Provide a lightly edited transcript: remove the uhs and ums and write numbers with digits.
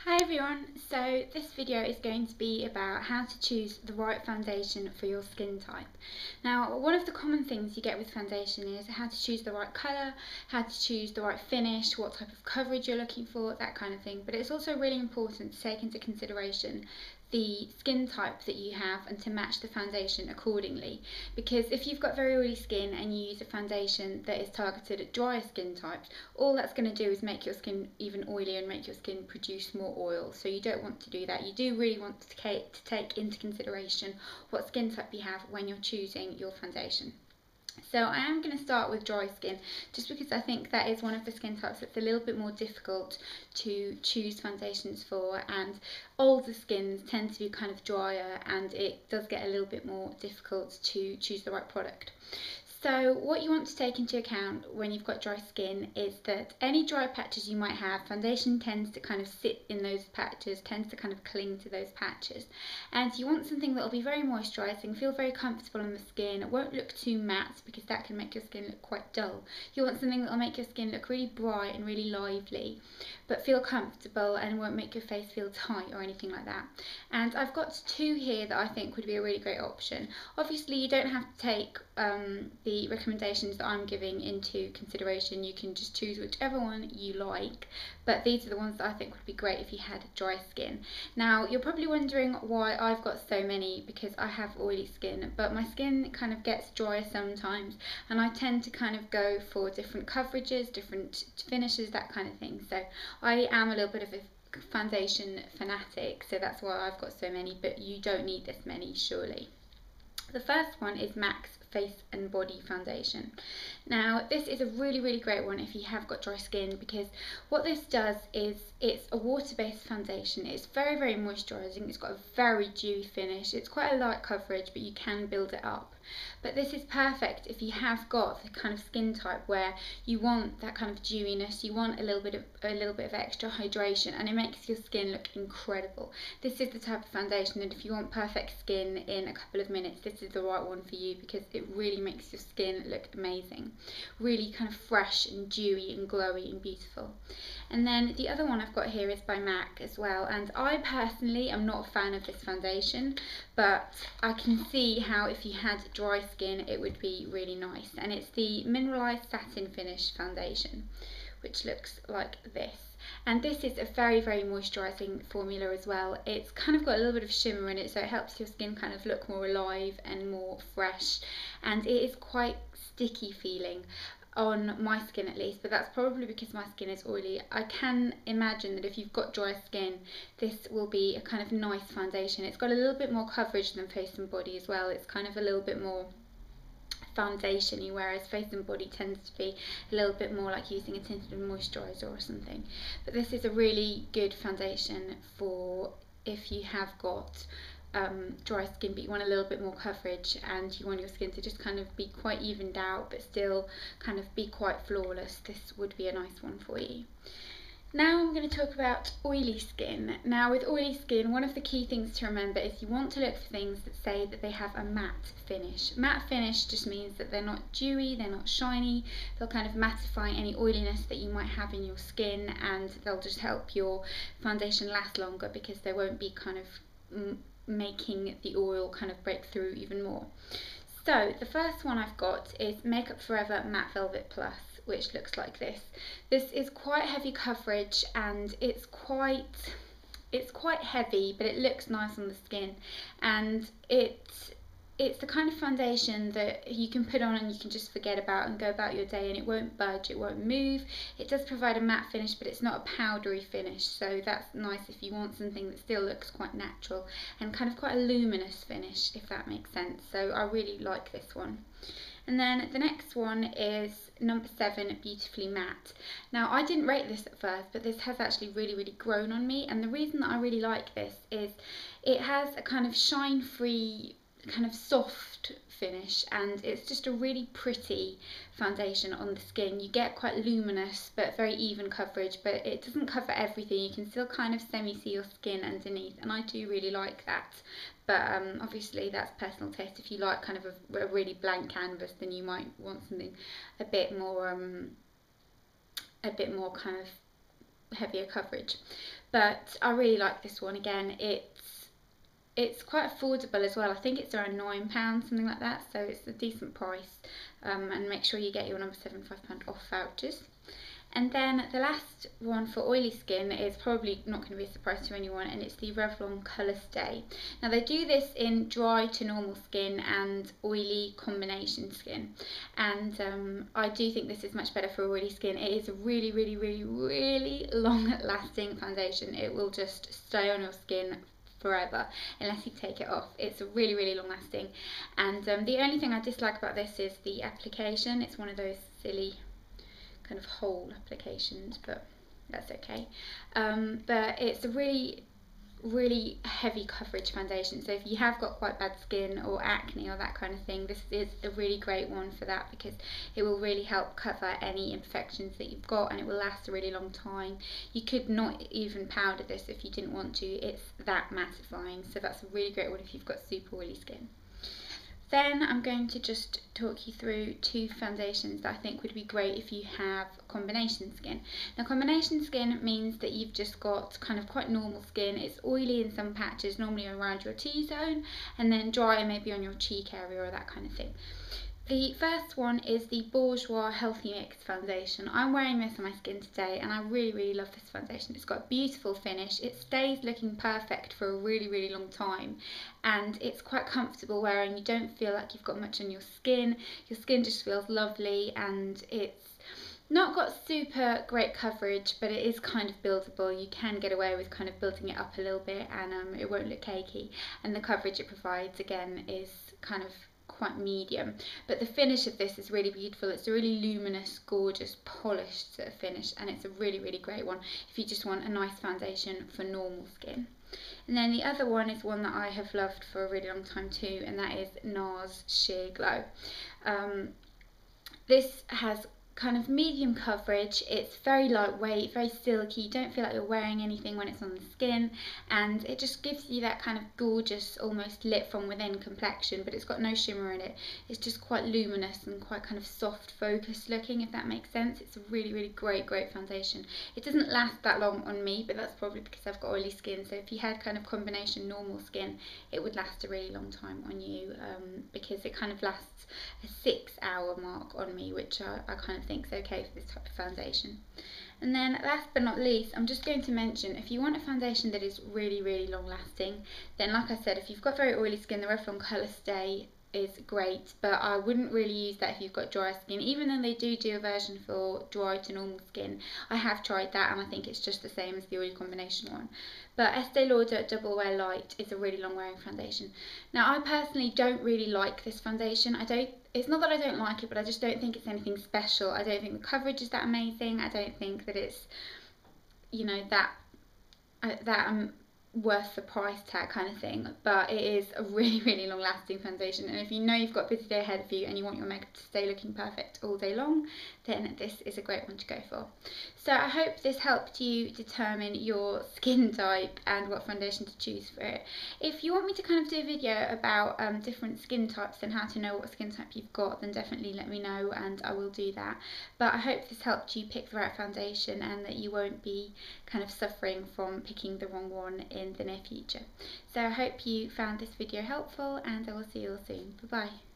Hi everyone, so this video is going to be about how to choose the right foundation for your skin type. Now, one of the common things you get with foundation is how to choose the right colour, how to choose the right finish, what type of coverage you're looking for, that kind of thing. But it's also really important to take into consideration the skin type that you have and to match the foundation accordingly, because if you've got very oily skin and you use a foundation that is targeted at drier skin types, all that's going to do is make your skin even oilier and make your skin produce more oil. So you don't want to do that. You do really want to take into consideration what skin type you have when you're choosing your foundation. So I am going to start with dry skin, just because I think that is one of the skin types that's a little bit more difficult to choose foundations for, and older skins tend to be kind of drier and it does get a little bit more difficult to choose the right product. So what you want to take into account when you've got dry skin is that any dry patches you might have, foundation tends to kind of sit in those patches, tends to kind of cling to those patches. And you want something that will be very moisturising, feel very comfortable on the skin. It won't look too matte because that can make your skin look quite dull. You want something that will make your skin look really bright and really lively, but feel comfortable and won't make your face feel tight or anything like that. And I've got two here that I think would be a really great option. Obviously you don't have to take the recommendations that I'm giving into consideration. You can just choose whichever one you like, but these are the ones that I think would be great if you had dry skin. Now you're probably wondering why I've got so many, because I have oily skin, but my skin kind of gets drier sometimes and I tend to kind of go for different coverages, different finishes, that kind of thing. So I am a little bit of a foundation fanatic, so that's why I've got so many, but you don't need this many surely. The first one is MAC's Face and Body Foundation. Now this is a really great one if you have got dry skin, because what this does is it's a water-based foundation. It's very moisturising, it's got a very dewy finish, it's quite a light coverage but you can build it up. But this is perfect if you have got the kind of skin type where you want that kind of dewiness, you want a little bit of extra hydration, and it makes your skin look incredible. This is the type of foundation that if you want perfect skin in a couple of minutes, this is the right one for you, because it really makes your skin look amazing. Really kind of fresh and dewy and glowy and beautiful. And then the other one I've got here is by MAC as well, and I personally am not a fan of this foundation, but I can see how if you had dry skin it would be really nice. And it's the Mineralized Satin Finish Foundation, which looks like this. And this is a very moisturising formula as well. It's kind of got a little bit of shimmer in it, so it helps your skin kind of look more alive and more fresh, and it is quite sticky feeling on my skin at least, but that's probably because my skin is oily. I can imagine that if you've got dry skin, this will be a kind of nice foundation. It's got a little bit more coverage than Face and Body as well. It's kind of a little bit more foundation-y, whereas Face and Body tends to be a little bit more like using a tinted moisturiser or something. But this is a really good foundation for if you have got dry skin but you want a little bit more coverage and you want your skin to just kind of be quite evened out but still kind of be quite flawless. This would be a nice one for you. Now I'm going to talk about oily skin. Now with oily skin, one of the key things to remember is you want to look for things that say that they have a matte finish. Matte finish just means that they're not dewy, they're not shiny, they'll kind of mattify any oiliness that you might have in your skin, and they'll just help your foundation last longer because they won't be kind of making the oil kind of break through even more. So the first one I've got is Makeup Forever Matte Velvet Plus, which looks like this. This is quite heavy coverage and it's quite heavy, but it looks nice on the skin, and it's the kind of foundation that you can put on and you can just forget about and go about your day and it won't budge, it won't move. It does provide a matte finish, but it's not a powdery finish, so that's nice if you want something that still looks quite natural and kind of quite a luminous finish, if that makes sense. So I really like this one. And then the next one is number 7, Beautifully Matte. Now I didn't rate this at first, but this has actually really grown on me, and the reason that I really like this is it has a kind of shine-free, kind of soft finish, and it's just a really pretty foundation on the skin. You get quite luminous but very even coverage, but it doesn't cover everything. You can still kind of semi-see your skin underneath, and I do really like that. But obviously that's personal taste. If you like kind of a really blank canvas, then you might want something a bit more kind of heavier coverage. But I really like this one. Again, it's quite affordable as well. I think it's around £9, something like that, so it's a decent price. And make sure you get your number £75 off vouchers. And then the last one for oily skin is probably not going to be a surprise to anyone, and it's the Revlon Colour Stay. Now they do this in dry to normal skin and oily combination skin, and I do think this is much better for oily skin. It is a really, really, really, really long lasting foundation. It will just stay on your skin forever unless you take it off. It's a really, really long lasting, and the only thing I dislike about this is the application. It's one of those silly kind of whole applications, but that's okay. But it's a really, really heavy coverage foundation, so if you have got quite bad skin or acne or that kind of thing, this is a really great one for that, because it will really help cover any imperfections that you've got, and it will last a really long time. You could not even powder this if you didn't want to. It's that mattifying, so that's a really great one if you've got super oily skin. Then I'm going to just talk you through two foundations that I think would be great if you have combination skin. Now combination skin means that you've just got kind of quite normal skin. It's oily in some patches, normally around your T-zone, and then dry maybe on your cheek area or that kind of thing. The first one is the Bourjois Healthy Mix foundation. I'm wearing this on my skin today, and I really, really love this foundation. It's got a beautiful finish. It stays looking perfect for a really, really long time, and it's quite comfortable wearing. You don't feel like you've got much on your skin. Your skin just feels lovely, and it's not got super great coverage, but it is kind of buildable. You can get away with kind of building it up a little bit, and it won't look cakey. And the coverage it provides, again, is kind of quite medium, but the finish of this is really beautiful. It's a really luminous, gorgeous, polished sort of finish, and it's a really, really great one if you just want a nice foundation for normal skin. And then the other one is one that I have loved for a really long time too, and that is NARS Sheer Glow. This has kind of medium coverage. It's very lightweight, very silky. You don't feel like you're wearing anything when it's on the skin, and it just gives you that kind of gorgeous, almost lit from within complexion, but it's got no shimmer in it. It's just quite luminous and quite kind of soft focused looking, if that makes sense. It's a really, really great foundation. It doesn't last that long on me, but that's probably because I've got oily skin. So if you had kind of combination normal skin, it would last a really long time on you, because it kind of lasts a 6-hour mark on me, which I kind of think is okay for this type of foundation. And then last but not least, I'm just going to mention, if you want a foundation that is really, really long lasting, then like I said, if you've got very oily skin, the Revlon Colour Stay is great, but I wouldn't really use that if you've got dry skin, even though they do a version for dry to normal skin. I have tried that, and I think it's just the same as the oily combination one. But Estee Lauder Double Wear Light is a really long wearing foundation. Now I personally don't really like this foundation. It's not that I don't like it, but I just don't think it's anything special. I don't think the coverage is that amazing. I don't think that it's, you know, that worth the price tag kind of thing, but it is a really, really long lasting foundation, and if you know you've got a busy day ahead of you and you want your makeup to stay looking perfect all day long, then this is a great one to go for. So I hope this helped you determine your skin type and what foundation to choose for it. If you want me to kind of do a video about different skin types and how to know what skin type you've got, then definitely let me know and I will do that. But I hope this helped you pick the right foundation and that you won't be kind of suffering from picking the wrong one in the near future. So I hope you found this video helpful, and I will see you all soon. Bye bye.